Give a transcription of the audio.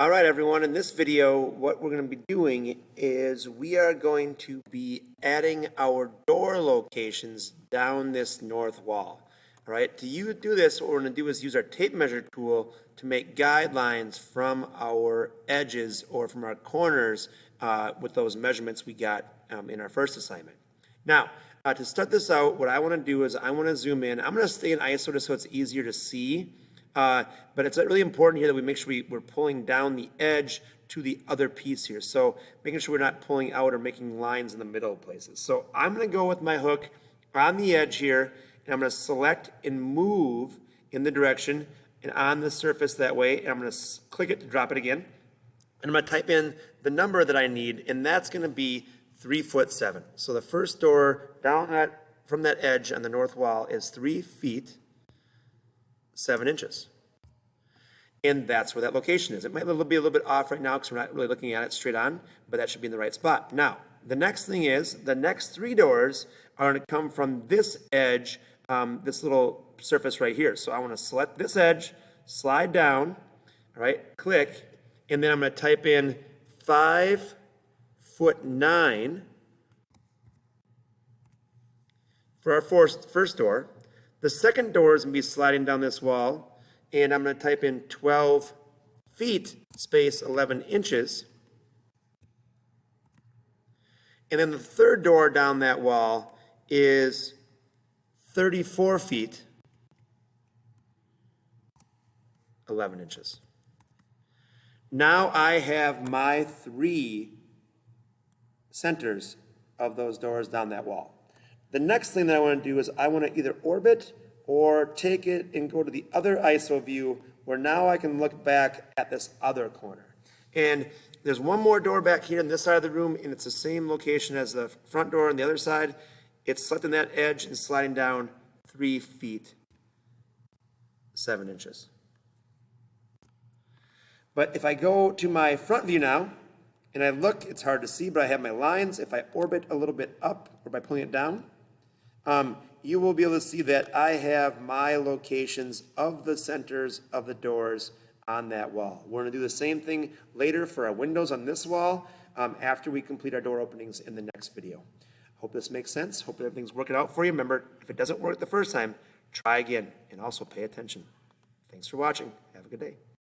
All right, everyone, in this video, what we're going to be doing is we are going to be adding our door locations down this north wall. All right, to do this, what we're going to do is use our tape measure tool to make guidelines from our edges or from our corners with those measurements we got in our first assignment. Now, to start this out, what I want to do is I want to zoom in. I'm going to stay in ISO just so it's easier to see. But it's really important here that we make sure we're pulling down the edge to the other piece here. So making sure we're not pulling out or making lines in the middle of places. So I'm going to go with my hook on the edge here, and I'm going to select and move in the direction and on the surface that way. And I'm going to click it to drop it again. And I'm going to type in the number that I need, and that's going to be 3'7". So the first door down from that edge on the north wall is 3 feet 7 inches. And that's where that location is. It might be a little bit off right now because we're not really looking at it straight on, but that should be in the right spot. Now, the next thing is the next 3 doors are going to come from this edge, this little surface right here. So I want to select this edge, slide down, all right, click, and then I'm going to type in 5'9" for our first door. The second door is going to be sliding down this wall, and I'm going to type in 12 feet, space 11 inches. And then the third door down that wall is 34 feet, 11 inches. Now I have my 3 centers of those doors down that wall. The next thing that I want to do is I want to either orbit or take it and go to the other ISO view where now I can look back at this other corner. And there's one more door back here on this side of the room, and it's the same location as the front door on the other side. It's selecting that edge and sliding down 3 feet 7 inches. But if I go to my front view now, and I look, it's hard to see, but I have my lines. If I orbit a little bit up or by pulling it down, you will be able to see that I have my locations of the centers of the doors on that wall. We're going to do the same thing later for our windows on this wall after we complete our door openings in the next video. Hope this makes sense. Hope everything's working out for you. Remember, if it doesn't work the first time, try again and also pay attention. Thanks for watching. Have a good day.